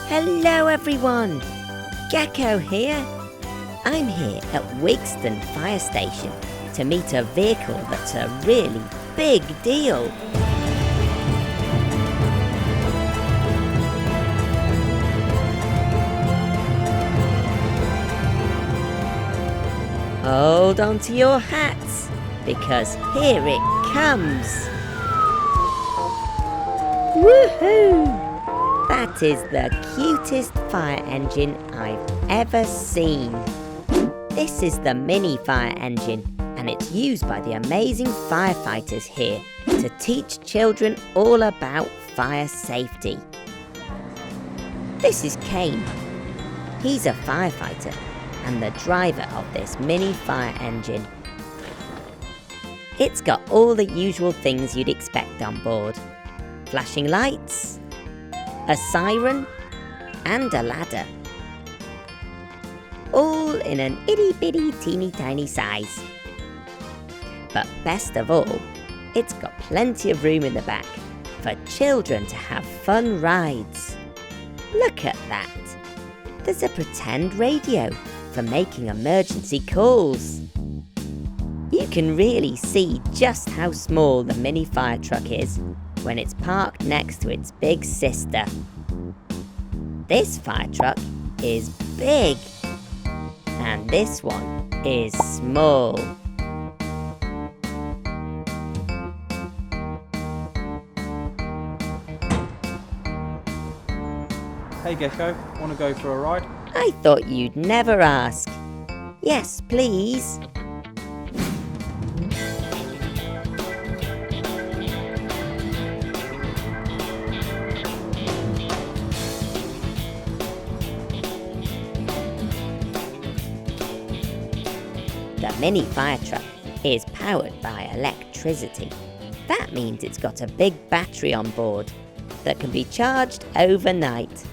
Hello everyone, Gecko here. I'm here at Wigston Fire Station to meet a vehicle that's a really big deal. Hold on to your hats, because here it comes. Woohoo! That is the cutest fire engine I've ever seen. This is the mini fire engine, and it's used by the amazing firefighters here to teach children all about fire safety. This is Kane. He's a firefighter and the driver of this mini fire engine. It's got all the usual things you'd expect on board. Flashing lights, a siren, and a ladder. All in an itty-bitty teeny-tiny size. But best of all, it's got plenty of room in the back for children to have fun rides. Look at that! There's a pretend radio for making emergency calls. You can really see just how small the mini fire truck is when it's parked next to its big sister. This fire truck is big, and this one is small. Hey Gecko, want to go for a ride? I thought you'd never ask. Yes, please. The mini fire truck is powered by electricity. That means it's got a big battery on board that can be charged overnight.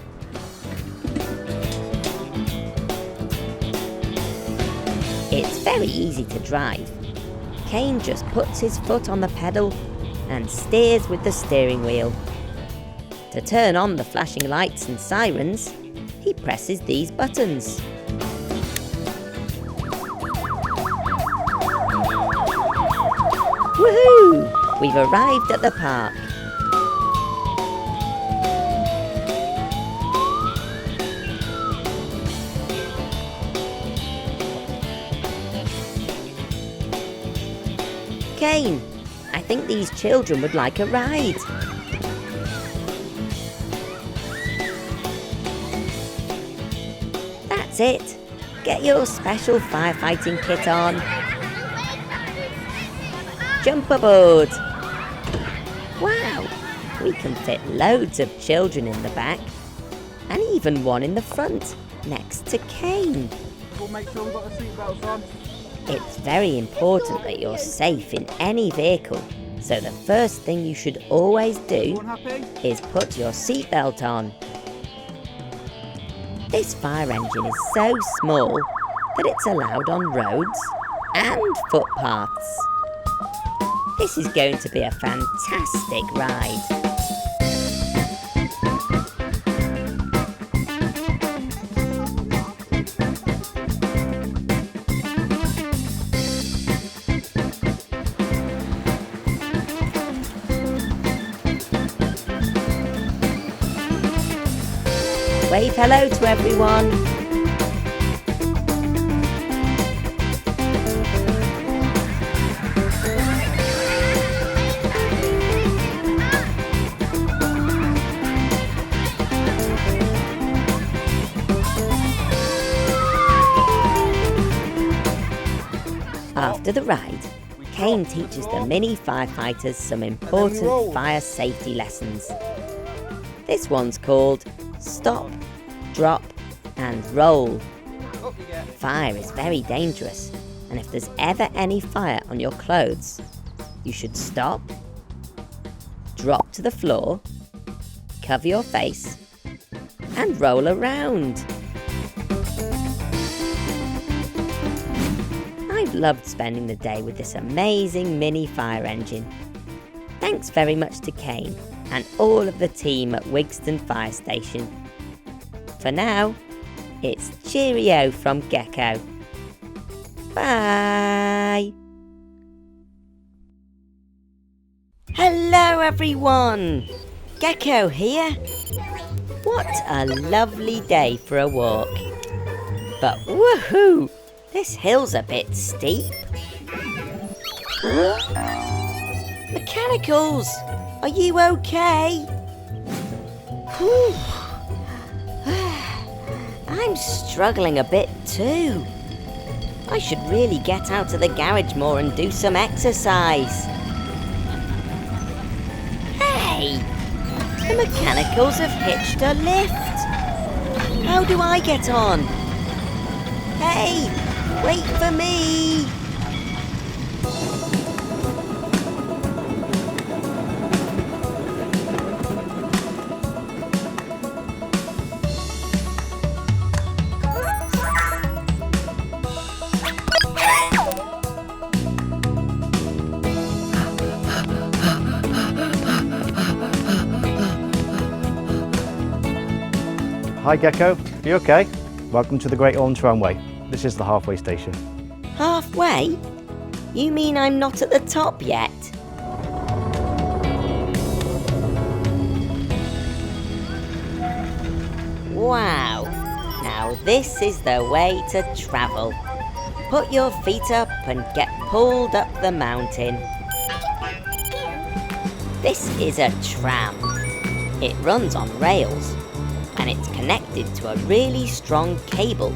It's very easy to drive. Kane just puts his foot on the pedal and steers with the steering wheel. To turn on the flashing lights and sirens, he presses these buttons. Woohoo! We've arrived at the park. Kane, I think these children would like a ride. That's it. Get your special firefighting kit on. Jump aboard. Wow, we can fit loads of children in the back, and even one in the front, next to Kane. We'll make sure we've got the seatbelts on. It's very important that you're safe in any vehicle, so the first thing you should always do is put your seatbelt on. This fire engine is so small that it's allowed on roads and footpaths. This is going to be a fantastic ride. Wave hello to everyone. After the ride, Kane teaches the mini firefighters some important fire safety lessons. This one's called Stop, Drop and Roll. Fire is very dangerous, and if there's ever any fire on your clothes, you should stop, drop to the floor, cover your face, and roll around. I've loved spending the day with this amazing mini fire engine. Thanks very much to Kane and all of the team at Wigston Fire Station. for now, it's cheerio from Gecko. Bye! Hello everyone! Gecko here. What a lovely day for a walk. But woohoo! This hill's a bit steep. Mechanicals! Are you okay? Whew. I'm struggling a bit too. I should really get out to the garage more and do some exercise. Hey! The mechanicals have hitched a lift. How do I get on? Hey! Wait for me! Hi Gecko, you okay? Welcome to the Great Orme Tramway. This is the halfway station. Halfway? You mean I'm not at the top yet? Wow! Now this is the way to travel. Put your feet up and get pulled up the mountain. This is a tram. It runs on rails, and it's connected to a really strong cable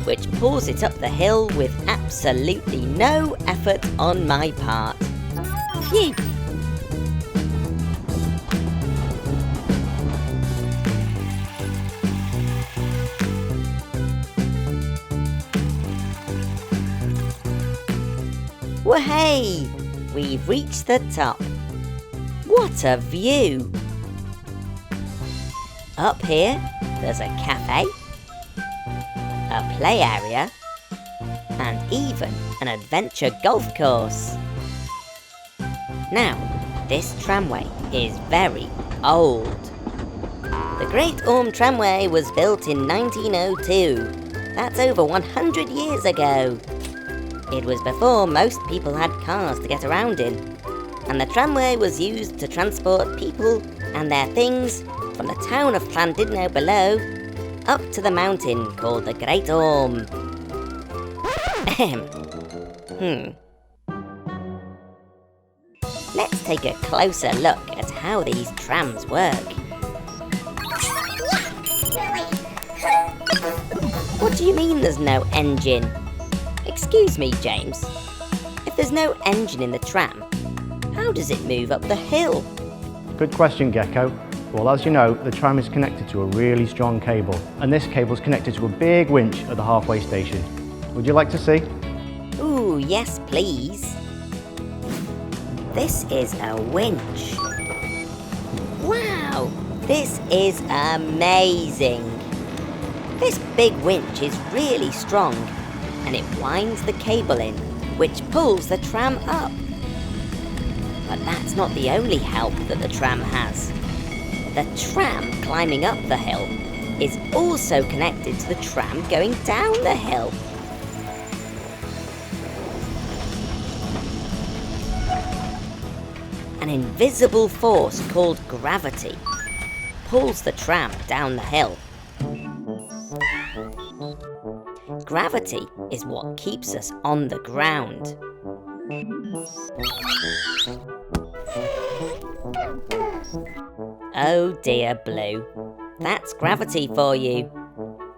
which pulls it up the hill with absolutely no effort on my part. Phew! Wahey! We've reached the top. What a view! Up here, there's a cafe, a play area, and even an adventure golf course. Now, this tramway is very old. The Great Orme Tramway was built in 1902. That's over 100 years ago. It was before most people had cars to get around in, and the tramway was used to transport people and their things from the town of Llandudno below up to the mountain called the Great Orme. Let's take a closer look at how these trams work. What do you mean there's no engine? Excuse me, James. If there's no engine in the tram, how does it move up the hill? Good question, Gecko. Well, as you know, the tram is connected to a really strong cable, and this cable is connected to a big winch at the halfway station. Would you like to see? Ooh, yes please. This is a winch. Wow, this is amazing. This big winch is really strong, and it winds the cable in, which pulls the tram up. But that's not the only help that the tram has. The tram climbing up the hill is also connected to the tram going down the hill. An invisible force called gravity pulls the tram down the hill. Gravity is what keeps us on the ground. Oh dear, Blue. That's gravity for you.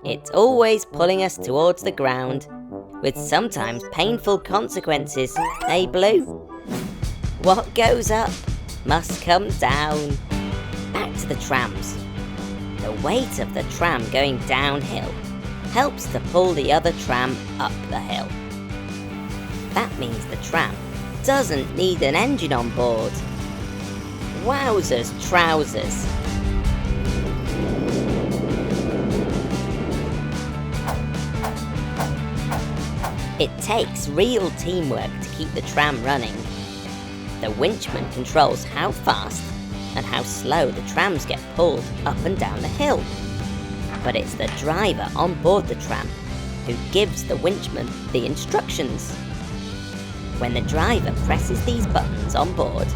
It's always pulling us towards the ground, with sometimes painful consequences, eh, Blue? What goes up must come down. Back to the trams. The weight of the tram going downhill helps to pull the other tram up the hill. That means the tram doesn't need an engine on board. Wowzers trousers. It takes real teamwork to keep the tram running. The winchman controls how fast and how slow the trams get pulled up and down the hill. but it's the driver on board the tram who gives the winchman the instructions. When the driver presses these buttons on board,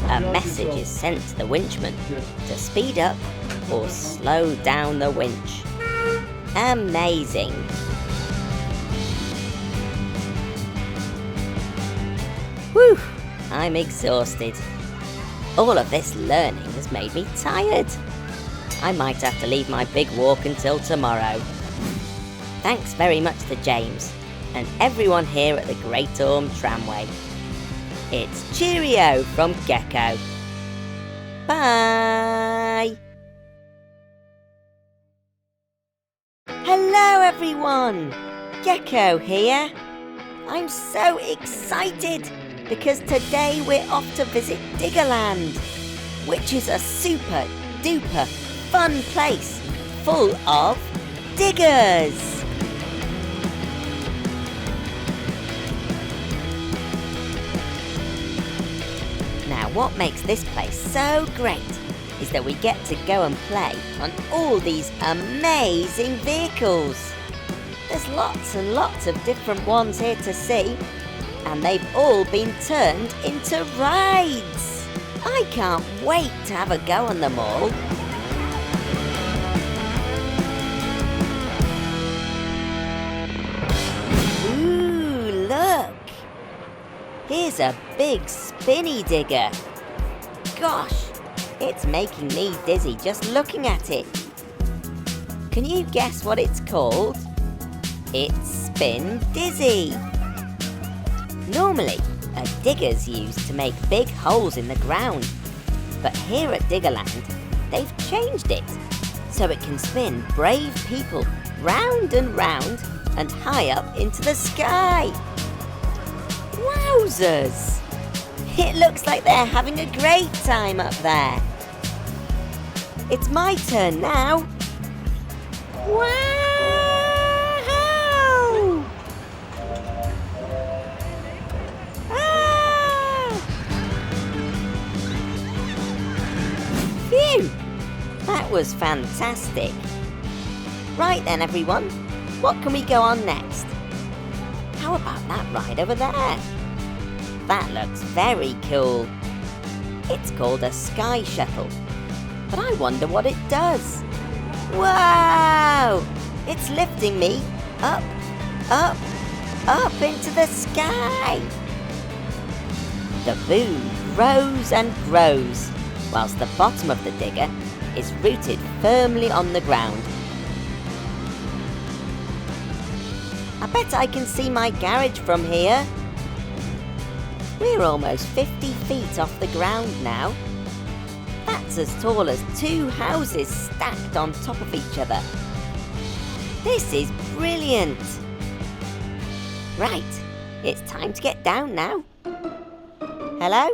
a message is sent to the winchman to speed up or slow down the winch. Amazing! Whew, I'm exhausted. All of this learning has made me tired. I might have to leave my big walk until tomorrow. Thanks very much to James and everyone here at the Great Orme Tramway. It's cheerio from Gecko. Bye! Hello everyone! Gecko here. I'm so excited because today we're off to visit Diggerland, which is a super duper fun place full of diggers. Now what makes this place so great is that we get to go and play on all these amazing vehicles. There's lots and lots of different ones here to see, and they've all been turned into rides. I can't wait to have a go on them all. Ooh, look! Here's a big spinny digger. Gosh, it's making me dizzy just looking at it. Can you guess what it's called? It's Spin Dizzy. Normally, a digger's used to make big holes in the ground, but here at Diggerland, they've changed it so it can spin brave people round and round and high up into the sky. Wowzers! It looks like they're having a great time up there. It's my turn now. Wow! Phew! That was fantastic. Right then everyone, what can we go on next? How about that ride over there? That looks very cool. It's called a sky shuttle, but I wonder what it does. Wow! It's lifting me up, up, up into the sky. The boom grows and grows, whilst the bottom of the digger is rooted firmly on the ground. I bet I can see my garage from here. We're almost 50 feet off the ground now. That's as tall as 2 houses stacked on top of each other. This is brilliant. Right, it's time to get down now. Hello?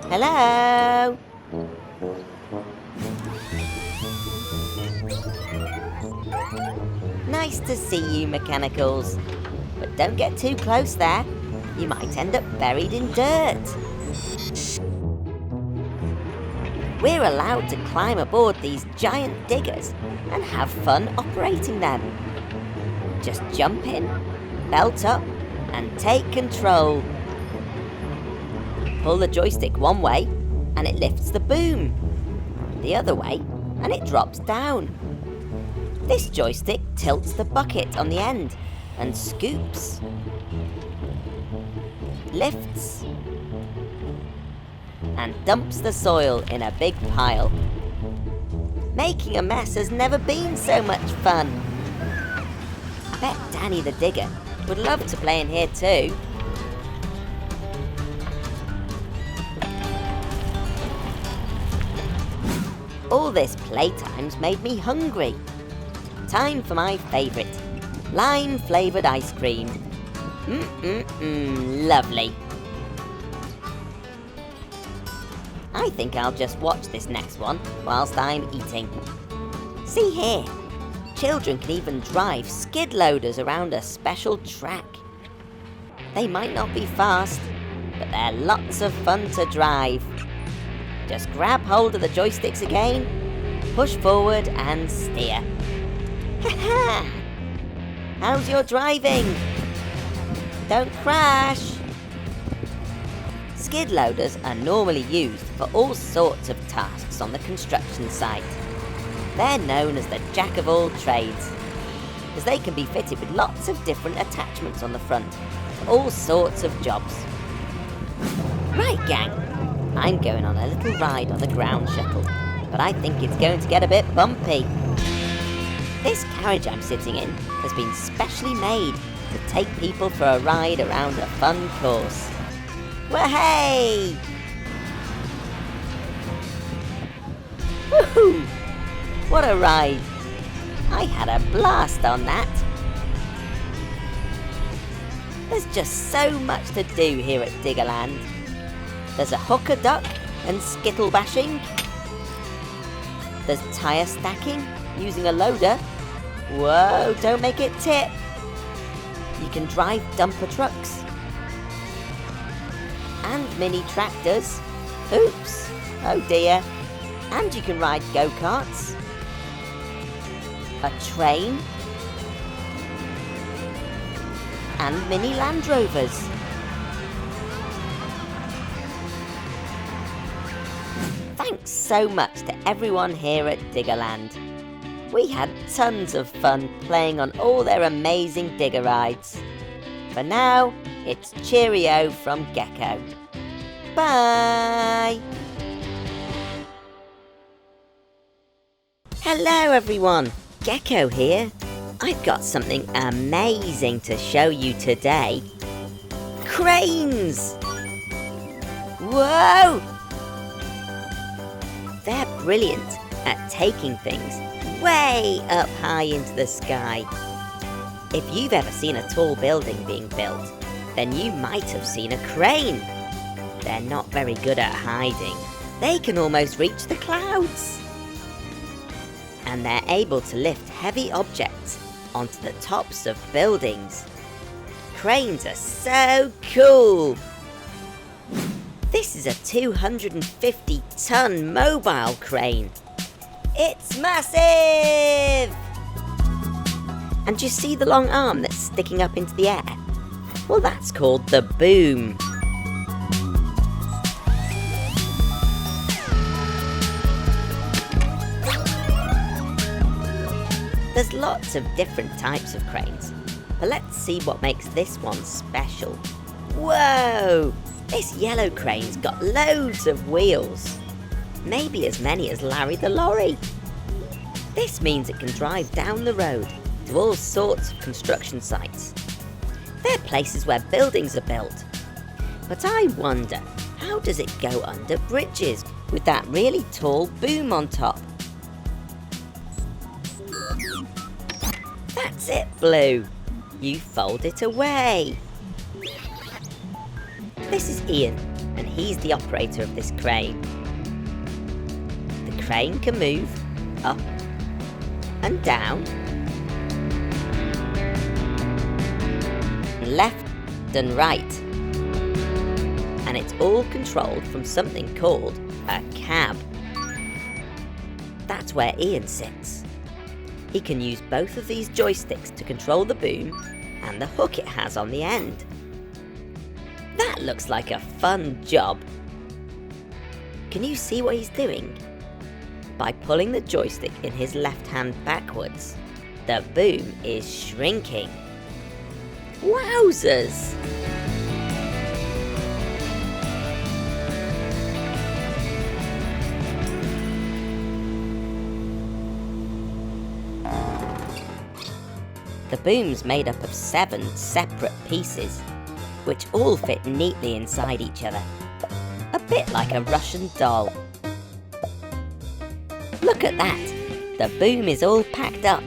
Hello? Nice to see you, mechanicals. But don't get too close there. You might end up buried in dirt. We're allowed to climb aboard these giant diggers and have fun operating them. Just jump in, belt up, and take control. Pull the joystick one way, and it lifts the boom. The other way, and it drops down. This joystick tilts the bucket on the end and scoops, lifts, and dumps the soil in a big pile. Making a mess has never been so much fun. I bet Danny the Digger would love to play in here too. All this playtime's made me hungry. Time for my favourite, lime-flavoured ice cream. Lovely. I think I'll just watch this next one whilst I'm eating. See here, children can even drive skid loaders around a special track. They might not be fast, but they're lots of fun to drive. Just grab hold of the joysticks again, push forward and steer. Ha-ha! How's your driving? Don't crash! Skid loaders are normally used for all sorts of tasks on the construction site. They're known as the jack of all trades, as they can be fitted with lots of different attachments on the front for all sorts of jobs. Right, gang, I'm going on a little ride on the ground shuttle, but I think it's going to get a bit bumpy. This carriage I'm sitting in has been specially made to take people for a ride around a fun course. Wahey! Woohoo! What a ride! I had a blast on that. There's just so much to do here at Diggerland. There's a hooker duck and skittle bashing. There's tyre stacking using a loader. Whoa, don't make it tip. You can drive dumper trucks. And mini tractors. Oops, oh dear. And you can ride go-karts. A train. And mini Land Rovers. Thanks so much to everyone here at Diggerland. We had tons of fun playing on all their amazing digger rides. For now, it's cheerio from Gecko. Bye! Hello everyone, Gecko here. I've got something amazing to show you today. Cranes! Whoa! They're brilliant at taking things way up high into the sky. If you've ever seen a tall building being built, then you might have seen a crane. They're not very good at hiding. They can almost reach the clouds. And they're able to lift heavy objects onto the tops of buildings. Cranes are so cool! This is a 250-ton mobile crane. It's massive! And do you see the long arm that's sticking up into the air? Well, that's called the boom. There's lots of different types of cranes, but let's see what makes this one special. Whoa! This yellow crane's got loads of wheels. Maybe as many as Larry the lorry. This means it can drive down the road to all sorts of construction sites. They're places where buildings are built. But I wonder, how does it go under bridges with that really tall boom on top? That's it, Blue. You fold it away. This is Ian, and he's the operator of this crane. The crane can move up and down, left and right. And it's all controlled from something called a cab. That's where Ian sits. He can use both of these joysticks to control the boom and the hook it has on the end. That looks like a fun job. Can you see what he's doing? By pulling the joystick in his left hand backwards, the boom is shrinking. Wowzers! The boom's made up of 7 separate pieces, which all fit neatly inside each other. A bit like a Russian doll. Look at that! The boom is all packed up.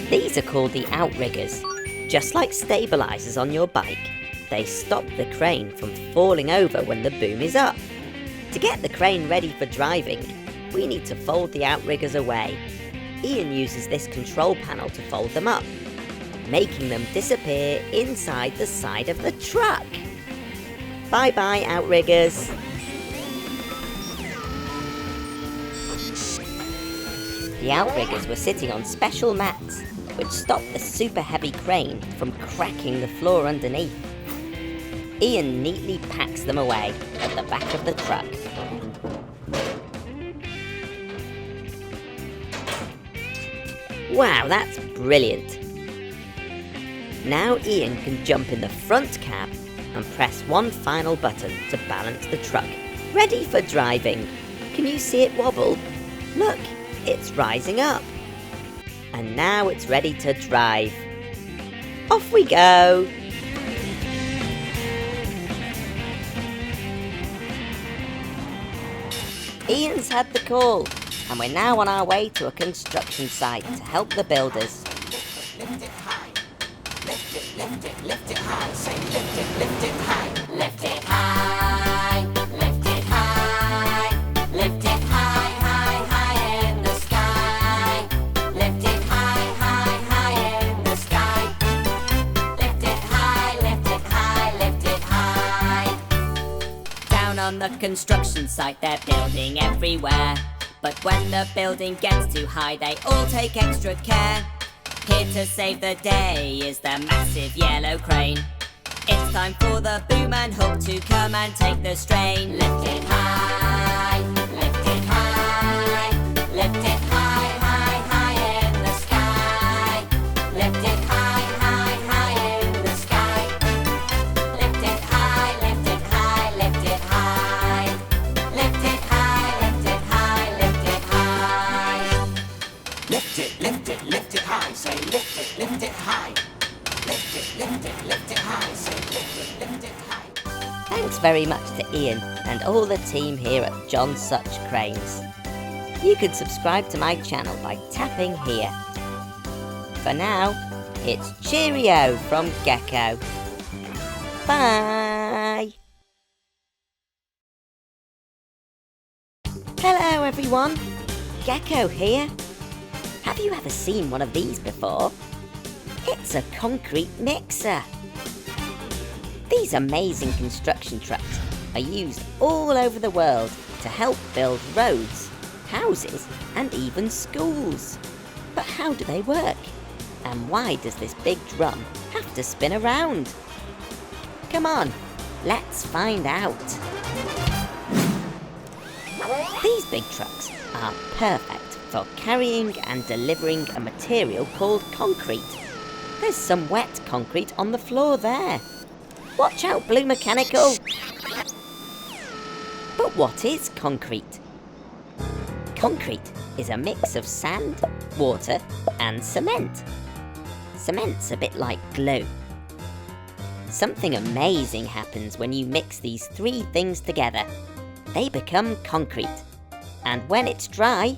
These are called the outriggers. Just like stabilizers on your bike, they stop the crane from falling over when the boom is up. To get the crane ready for driving, we need to fold the outriggers away. Ian uses this control panel to fold them up, making them disappear inside the side of the truck. Bye-bye, outriggers. The outriggers were sitting on special mats, which stopped the super heavy crane from cracking the floor underneath. Ian neatly packs them away at the back of the truck. Wow, that's brilliant! Now Ian can jump in the front cab and press one final button to balance the truck, ready for driving. Can you see it wobble? Look, it's rising up. And now it's ready to drive. Off we go! Ian's had the call, and we're now on our way to a construction site to help the builders. Lift it high, lift it, lift it, lift it high, say lift it high, lift it high, lift it high, lift it high, high, high in the sky, lift it high, high, high in the sky, lift it high, lift it high, lift it high. Down on the construction site they're building everywhere, but when the building gets too high they all take extra care. Here to save the day is the massive yellow crane. It's time for the boom and hook to come and take the strain. Lift it high, lift it high, lift it high, high, high in the sky. Lift it high, high, high in the sky. Lift it high, lift it high, lift it high. Lift it high, lift it high, lift it high. Lift it, lift it, lift it high, say lift it high. Lift it high, say lift it high. Thanks very much to Ian and all the team here at John Such Cranes. You can subscribe to my channel by tapping here. For now, it's cheerio from Gecko. Bye! Hello everyone, Gecko here. Have you ever seen one of these before? It's a concrete mixer. These amazing construction trucks are used all over the world to help build roads, houses, and even schools. But how do they work? And why does this big drum have to spin around? Come on, let's find out. These big trucks are perfect for carrying and delivering a material called concrete. There's some wet concrete on the floor there. Watch out, Blue Mechanical! But what is concrete? Concrete is a mix of sand, water, and cement. Cement's a bit like glue. Something amazing happens when you mix these three things together. They become concrete. And when it's dry,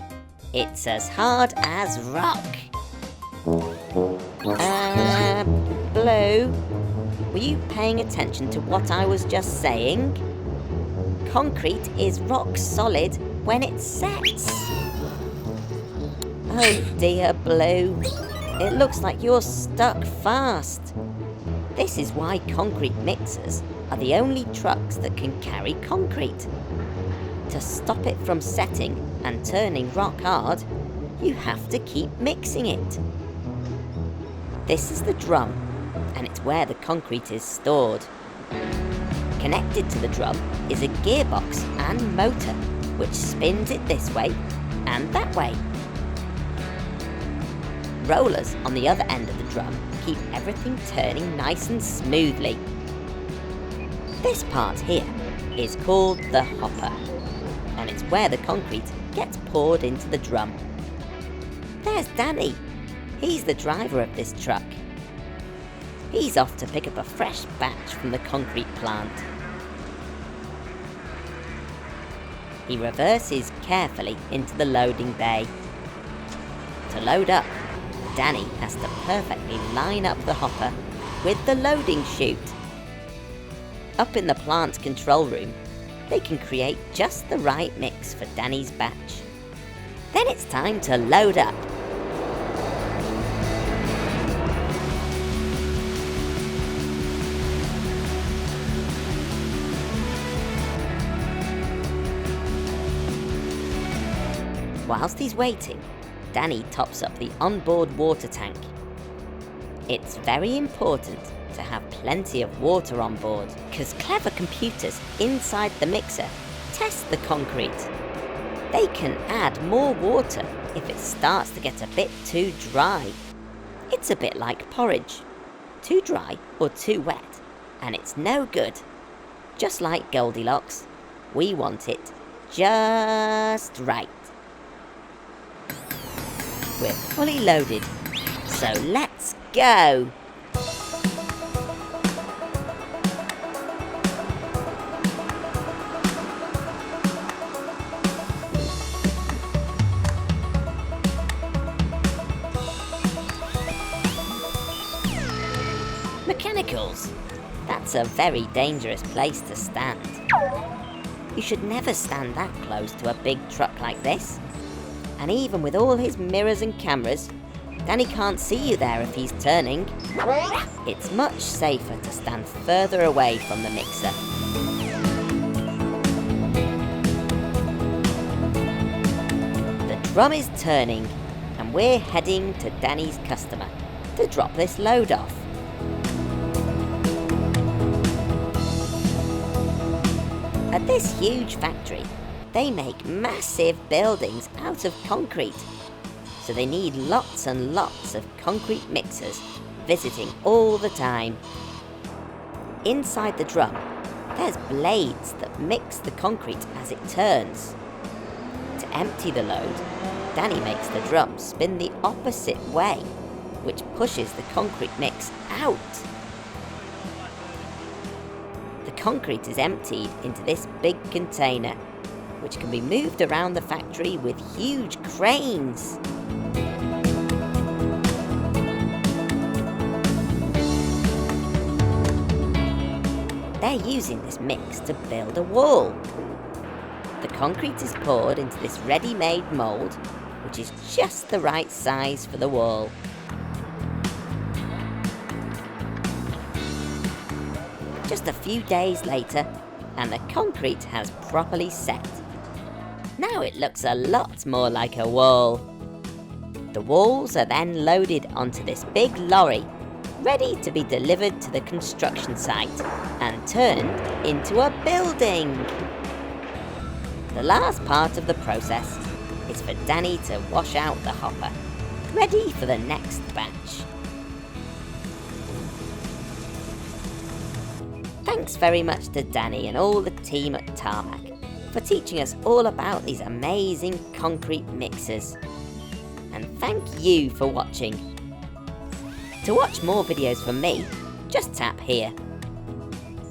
it's as hard as rock. Blue, were you paying attention to what I was just saying? Concrete is rock solid when it sets. Oh dear, Blue. It looks like you're stuck fast. This is why concrete mixers are the only trucks that can carry concrete. To stop it from setting and turning rock hard, you have to keep mixing it. This is the drum, and it's where the concrete is stored. Connected to the drum is a gearbox and motor, which spins it this way and that way. Rollers on the other end of the drum keep everything turning nice and smoothly. This part here is called the hopper, and it's where the concrete gets poured into the drum. There's Danny. He's the driver of this truck. He's off to pick up a fresh batch from the concrete plant. He reverses carefully into the loading bay. To load up, Danny has to perfectly line up the hopper with the loading chute. Up in the plant control room, they can create just the right mix for Danny's batch. Then it's time to load up. Whilst he's waiting, Danny tops up the onboard water tank. It's very important to have plenty of water on board because clever computers inside the mixer test the concrete. They can add more water if it starts to get a bit too dry. It's a bit like porridge. Too dry or too wet, and it's no good. Just like Goldilocks, we want it just right. We're fully loaded, so let's go! Mechanicals! That's a very dangerous place to stand. You should never stand that close to a big truck like this. And even with all his mirrors and cameras, Danny can't see you there if he's turning. It's much safer to stand further away from the mixer. The drum is turning, and we're heading to Danny's customer to drop this load off. At this huge factory, they make massive buildings out of concrete, so they need lots and lots of concrete mixers visiting all the time. Inside the drum, there's blades that mix the concrete as it turns. To empty the load, Danny makes the drum spin the opposite way, which pushes the concrete mix out. The concrete is emptied into this big container, which can be moved around the factory with huge cranes. They're using this mix to build a wall. The concrete is poured into this ready-made mould, which is just the right size for the wall. Just a few days later, and the concrete has properly set. Now it looks a lot more like a wall. The walls are then loaded onto this big lorry, ready to be delivered to the construction site and turned into a building. The last part of the process is for Danny to wash out the hopper, ready for the next batch. Thanks very much to Danny and all the team at Tarmac for teaching us all about these amazing concrete mixers. And thank you for watching. To watch more videos from me, just tap here.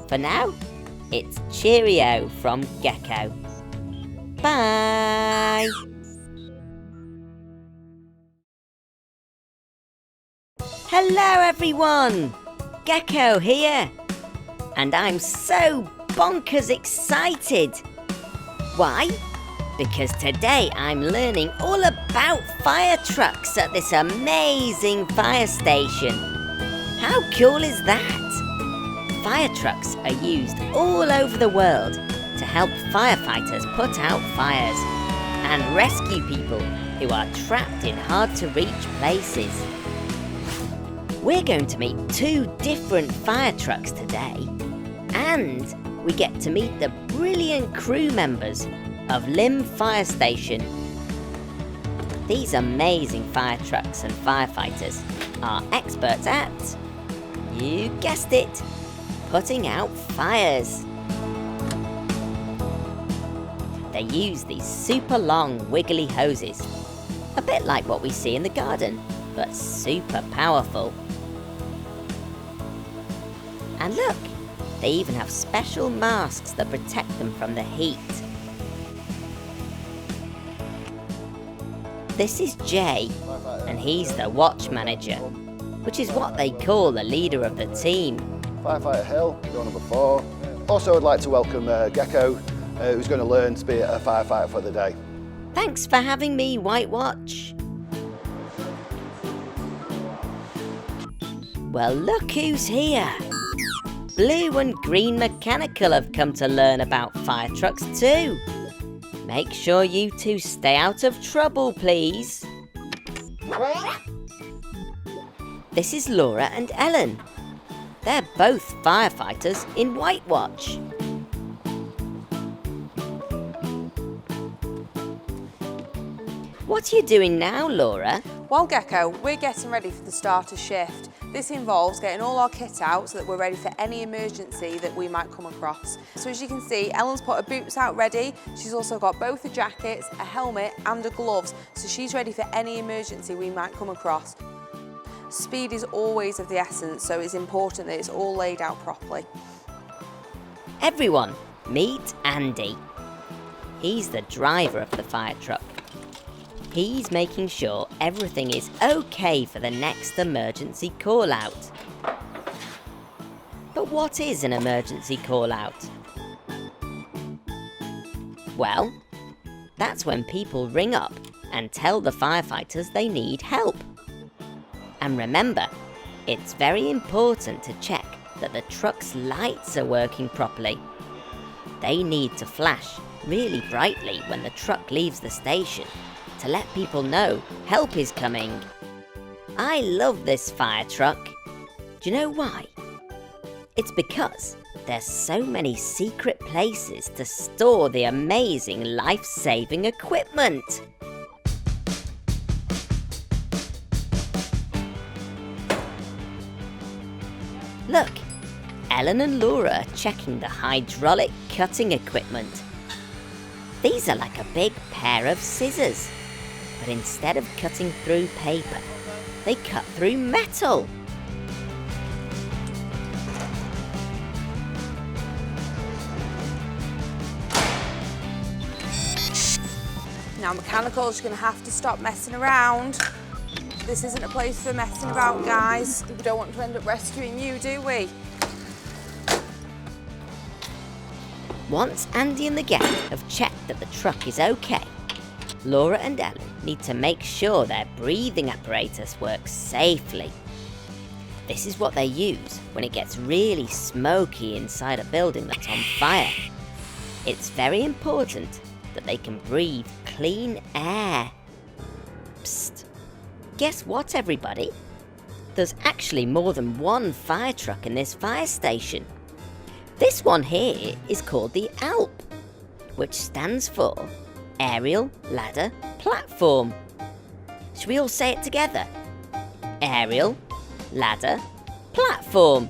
For now, it's cheerio from Gecko. Bye! Hello everyone! Gecko here! And I'm so bonkers excited! Why? Because today I'm learning all about fire trucks at this amazing fire station. How cool is that? Fire trucks are used all over the world to help firefighters put out fires and rescue people who are trapped in hard-to-reach places. We're going to meet 2 different fire trucks today, and we get to meet the brilliant crew members of Lim Fire Station. These amazing fire trucks and firefighters are experts at, you guessed it, putting out fires. They use these super long wiggly hoses, a bit like what we see in the garden, but super powerful. And look, they even have special masks that protect them from the heat. This is Jay, and he's the watch manager, which is what they call the leader of the team. Firefighter Hill, door number 4. Also, I'd like to welcome Gecko, who's going to learn to be a firefighter for the day. Thanks for having me, White Watch. Well, look who's here. Blue and Green Mechanical have come to learn about fire trucks too. Make sure you two stay out of trouble, please. This is Laura and Ellen. They're both firefighters in White Watch. What are you doing now, Laura? Well, Gecko, we're getting ready for the start of shift. This involves getting all our kit out so that we're ready for any emergency that we might come across. So as you can see, Ellen's put her boots out ready. She's also got both the jackets, a helmet and her gloves, so she's ready for any emergency we might come across. Speed is always of the essence, so it's important that it's all laid out properly. Everyone, meet Andy. He's the driver of the fire truck. He's making sure everything is okay for the next emergency call-out. But what is an emergency call-out? Well, that's when people ring up and tell the firefighters they need help. And remember, it's very important to check that the truck's lights are working properly. They need to flash really brightly when the truck leaves the station to let people know help is coming. I love this fire truck. Do you know why? It's because there's so many secret places to store the amazing life-saving equipment. Look, Ellen and Laura are checking the hydraulic cutting equipment. These are like a big pair of scissors, but instead of cutting through paper, they cut through metal. Now mechanicals are going to have to stop messing around. This isn't a place for messing about, guys. We don't want to end up rescuing you, do we? Once Andy and the gang have checked that the truck is okay, Laura and Ellen need to make sure their breathing apparatus works safely. This is what they use when it gets really smoky inside a building that's on fire. It's very important that they can breathe clean air. Psst. Guess what, everybody? There's actually more than one fire truck in this fire station. This one here is called the ALP, which stands for Aerial Ladder Platform. Should we all say it together? Aerial Ladder Platform.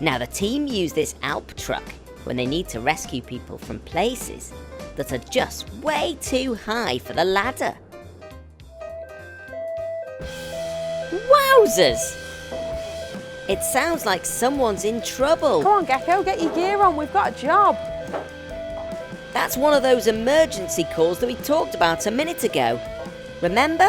Now the team use this ALP truck when they need to rescue people from places that are just way too high for the ladder. Wowzers! It sounds like someone's in trouble. Come on, Gecko, get your gear on. We've got a job. That's one of those emergency calls that we talked about a minute ago. Remember?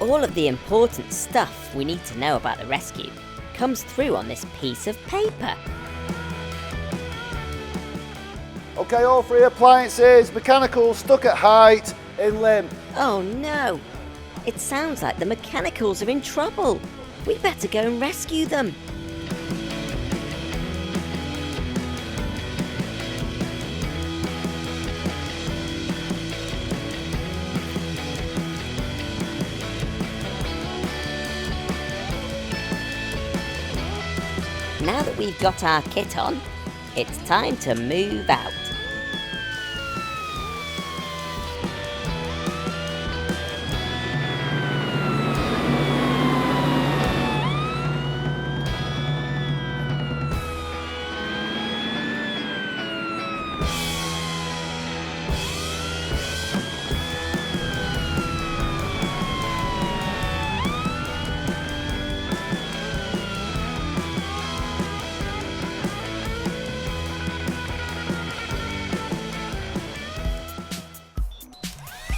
All of the important stuff we need to know about the rescue comes through on this piece of paper. Okay, all three appliances, mechanical, stuck at height, in limp. Oh no! It sounds like the mechanicals are in trouble. We better go and rescue them. Now that we've got our kit on, it's time to move out.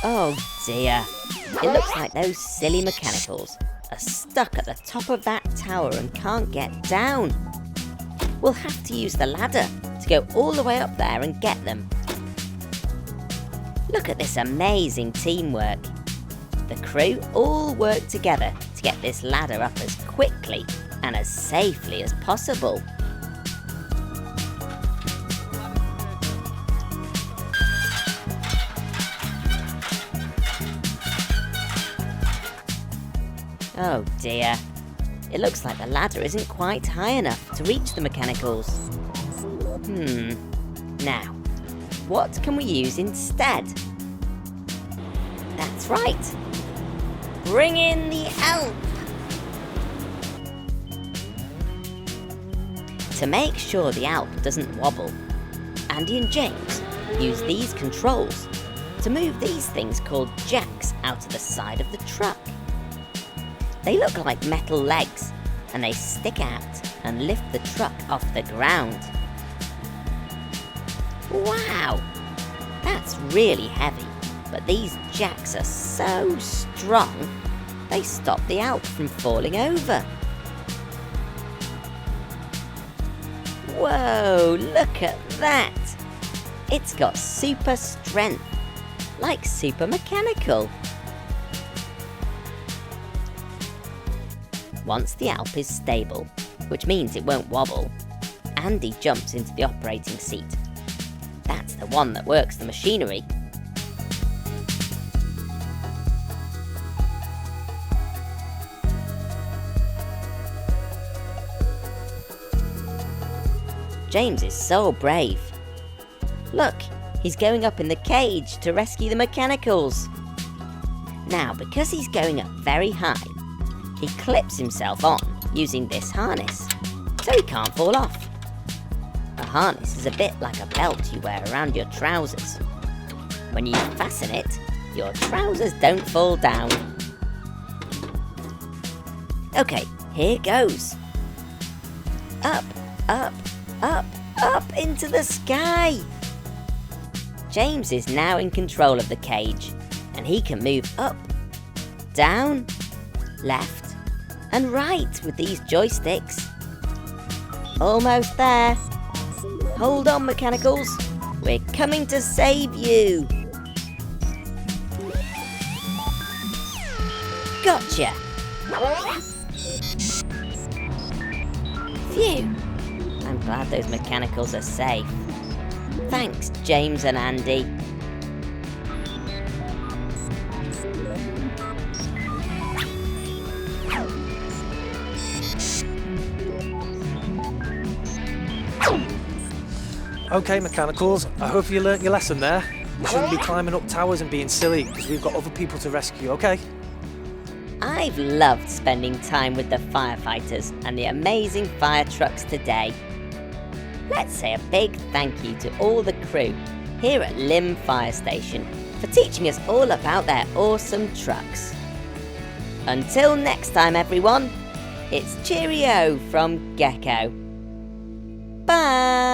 Oh dear, it looks like those silly mechanicals are stuck at the top of that tower and can't get down. We'll have to use the ladder to go all the way up there and get them. Look at this amazing teamwork. The crew all work together to get this ladder up as quickly and as safely as possible. Oh dear, it looks like the ladder isn't quite high enough to reach the mechanicals. Now, what can we use instead? That's right, bring in the Alp! To make sure the Alp doesn't wobble, Andy and James use these controls to move these things called jacks out of the side of the truck. They look like metal legs, and they stick out and lift the truck off the ground. Wow, that's really heavy, but these jacks are so strong, they stop the Alp from falling over. Whoa, look at that! It's got super strength, like super mechanical. Once the Alp is stable, which means it won't wobble, Andy jumps into the operating seat. That's the one that works the machinery. James is so brave. Look, he's going up in the cage to rescue the mechanicals. Now, because he's going up very high, he clips himself on using this harness, so he can't fall off. A harness is a bit like a belt you wear around your trousers. When you fasten it, your trousers don't fall down. Okay, here goes. Up, up, up, up into the sky! James is now in control of the cage, and he can move up, down, left, and right with these joysticks. Almost there. Hold on, mechanicals. We're coming to save you. Gotcha. Phew. I'm glad those mechanicals are safe. Thanks, James and Andy. Okay, mechanicals, I hope you learnt your lesson there. You shouldn't be climbing up towers and being silly, because we've got other people to rescue, okay? I've loved spending time with the firefighters and the amazing fire trucks today. Let's say a big thank you to all the crew here at Lymm Fire Station for teaching us all about their awesome trucks. Until next time, everyone, it's cheerio from Gecko. Bye!